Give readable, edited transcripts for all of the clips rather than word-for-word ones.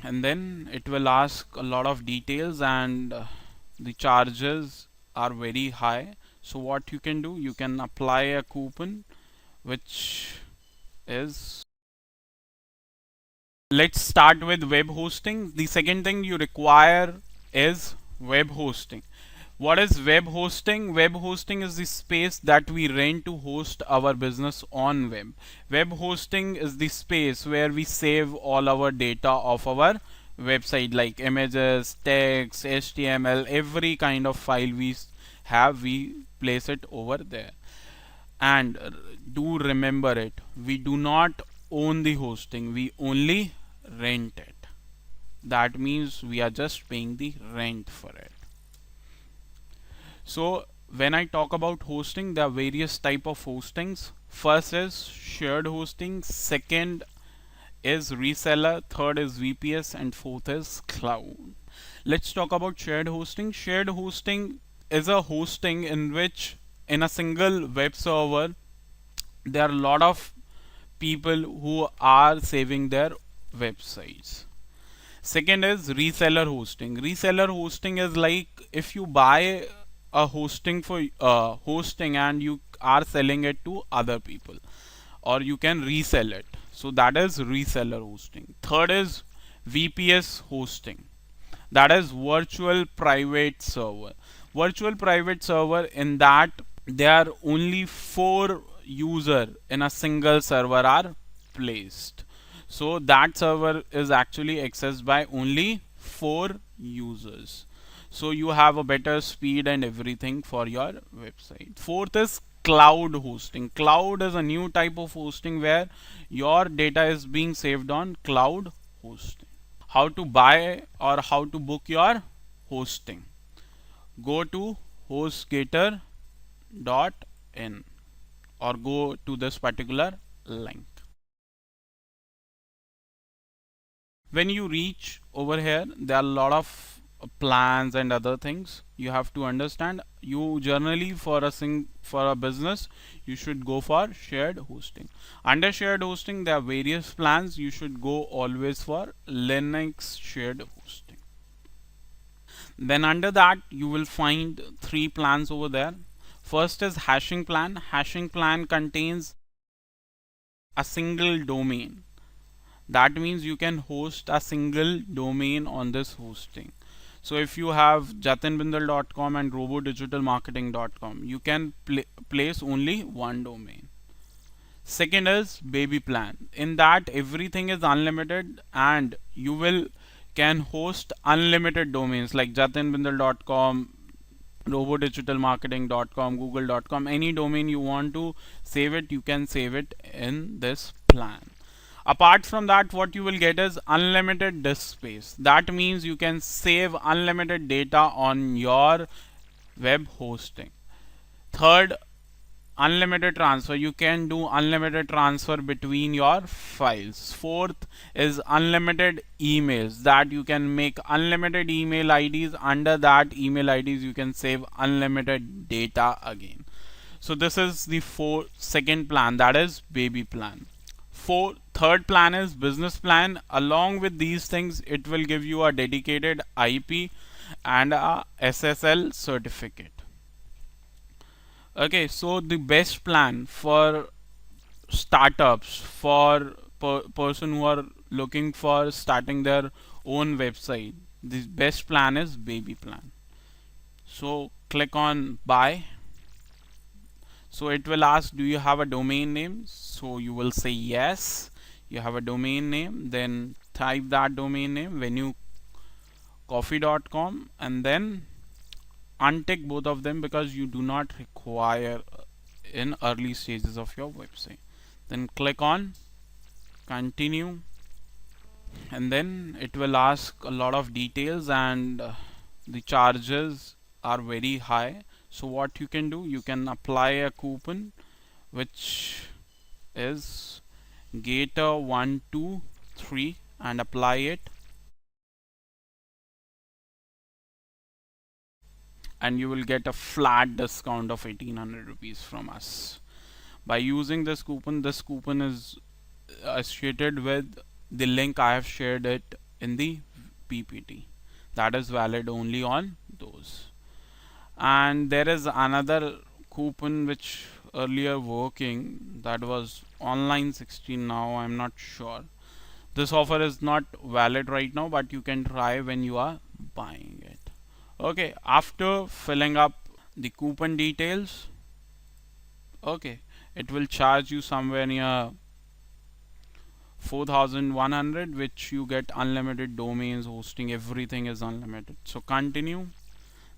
and then it will ask a lot of details, and the charges are very high. So what you can do, you can apply a coupon which is, let's start with web hosting. The second thing you require is web hosting. What is web hosting? Web hosting is the space that we rent to host our business on web. Web hosting is the space where we save all our data of our website, like images, text, HTML, every kind of file we have, we place it over there. And do remember it, we do not own the hosting, we only rent it. That means we are just paying the rent for it. So when I talk about hosting, there are various type of hostings. First is shared hosting, second is reseller, third is VPS, and fourth is cloud. Let's talk about shared hosting. Shared hosting is a hosting in which, in a single web server, there are a lot of people who are saving their websites. Second is reseller hosting. Reseller hosting is like if you buy a hosting for hosting and you are selling it to other people, or you can resell it. So that is reseller hosting. Third is VPS hosting. That is virtual private server. Virtual private server, in that there are only 4 users in a single server are placed. So that server is actually accessed by only 4 users. So you have a better speed and everything for your website. Fourth is cloud hosting. Cloud is a new type of hosting where your data is being saved on cloud hosting. How to buy or how to book your hosting? Go to hostgator.in or go to this particular link. When you reach over here, there are a lot of plans and other things you have to understand. You generally, for a business, you should go for shared hosting. Under shared hosting, there are various plans. You should go always for Linux shared hosting. Then under that, you will find 3 plans over there. First is hashing plan. Hashing plan contains a single domain. That means you can host a single domain on this hosting. So if you have jatinbindal.com and robodigitalmarketing.com, you can place only one domain. Second is baby plan. In that, everything is unlimited and you will can host unlimited domains like jatinbindal.com, robodigitalmarketing.com, google.com. Any domain you want to save it, you can save it in this plan. Apart from that, what you will get is unlimited disk space. That means you can save unlimited data on your web hosting. Third, unlimited transfer. You can do unlimited transfer between your files. Fourth is unlimited emails, that you can make unlimited email IDs. Under that email IDs you can save unlimited data again. So this is the second plan, that is baby plan. Third plan is business plan. Along with these things, it will give you a dedicated IP and a SSL certificate. Okay, so the best plan for startups, for person who are looking for starting their own website, the best plan is baby plan. So click on buy. So it will ask, do you have a domain name? So you will say yes, you have a domain name. Then type that domain name, venuecoffee.com, and then untick both of them because you do not require in early stages of your website. Then click on continue, and then it will ask a lot of details, and the charges are very high. So what you can do, you can apply a coupon which is Gator123 and apply it, and you will get a flat discount of 1800 rupees from us. By using this coupon is associated with the link I have shared it in the PPT. That is valid only on those. And there is another coupon which earlier working, that was online 16. Now I'm not sure. This offer is not valid right now, but you can try when you are buying it. Okay, after filling up the coupon details, okay, it will charge you somewhere near 4100, which you get unlimited domains, hosting, everything is unlimited. So continue,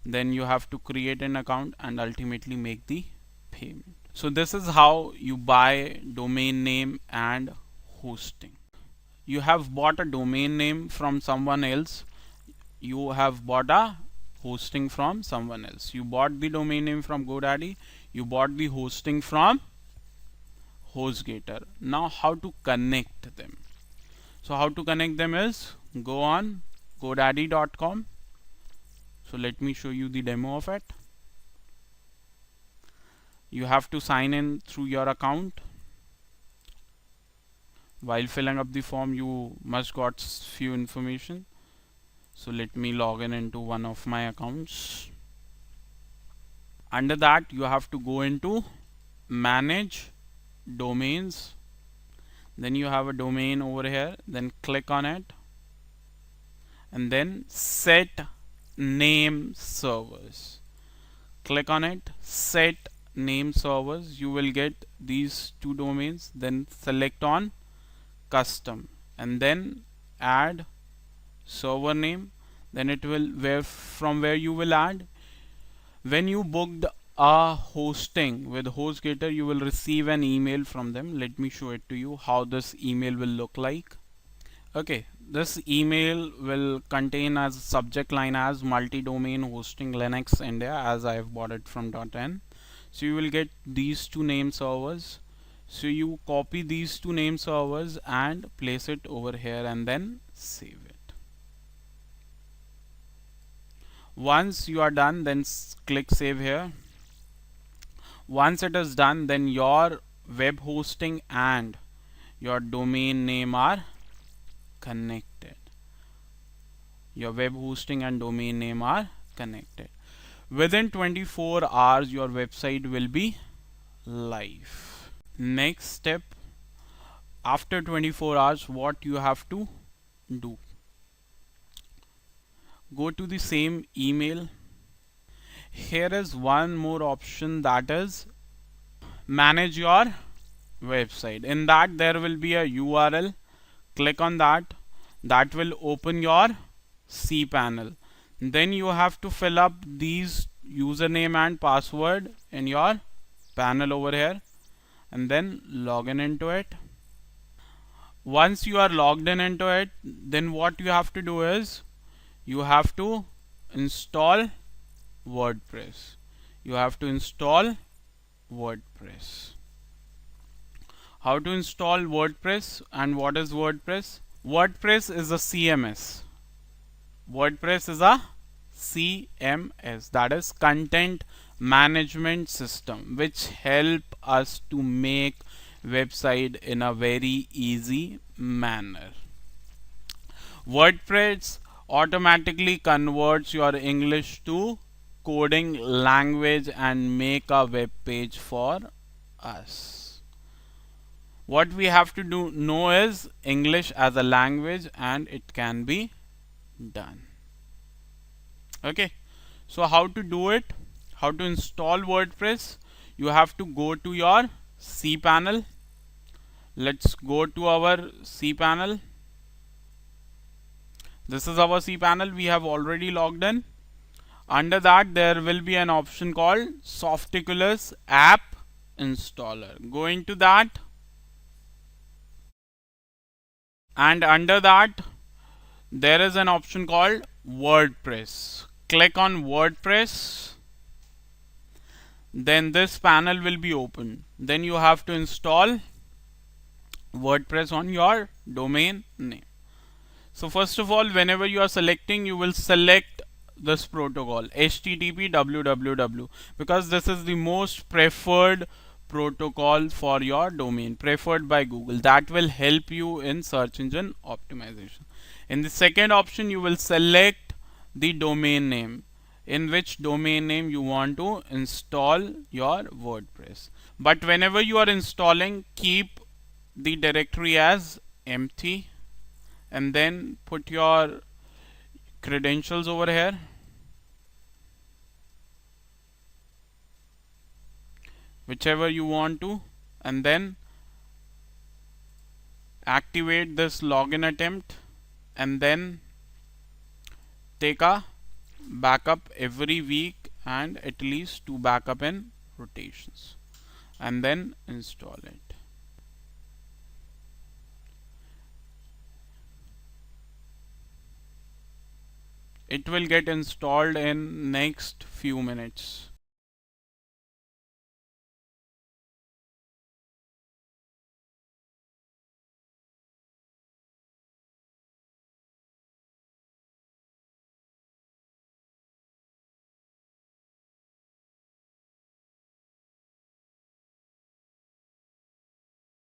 then you have to create an account and ultimately make the payment. So this is how you buy domain name and hosting. You have bought a domain name from someone else, you have bought a hosting from someone else. You bought the domain name from GoDaddy, you bought the hosting from HostGator. Now how to connect them? So how to connect them is go on godaddy.com. So let me show you the demo of it. You have to sign in through your account. While filling up the form, you must got few information. So let me log in into one of my accounts. Under that, you have to go into manage domains. Then you have a domain over here, then click on it and then set name servers. Click on it, set name servers. You will get these two domains, then select on custom and then add server name. Then it will from where you will add. When you booked a hosting with HostGator, you will receive an email from them. Let me show it to you how this email will look like. Okay, this email will contain as subject line as multi-domain hosting Linux India, as I have bought it from .n. So you will get these two name servers. So you copy these two name servers and place it over here and then save it. Once you are done, then click save here. Once it is done, then your web hosting and your domain name are connected. Your web hosting and domain name are connected. Within 24 hours, your website will be live. Next step, after 24 hours, what you have to do? Go to the same email. Here is one more option, that is manage your website. In that there will be a URL. Click on that. That will open your cPanel. Then you have to fill up these username and password in your panel over here and then log in into it. Once you are logged in into it, then what you have to do is you have to install WordPress. You have to install WordPress. How to install WordPress and what is WordPress? WordPress is a CMS. WordPress is a CMS, that is content management system, which help us to make website in a very easy manner. WordPress automatically converts your English to coding language and make a web page for us. What we have to know is English as a language, and it can be done. Okay, so how to do it? How to install WordPress? You have to go to your cPanel. Let's go to our cPanel. This is our cPanel. We have already logged in. Under that there will be an option called Softiculous App Installer. Go into that, and under that there is an option called WordPress. Click on WordPress. Then this panel will be open. Then you have to install WordPress on your domain name. So first of all, whenever you are selecting, you will select this protocol HTTP www, because this is the most preferred protocol for your domain, preferred by Google. That will help you in search engine optimization. In the second option, you will select the domain name, in which domain name you want to install your WordPress. But whenever you are installing, keep the directory as empty and then put your credentials over here. Whichever you want to, and then activate this login attempt and then take a backup every week and at least 2 backup in rotations and then install it. It will get installed in next few minutes.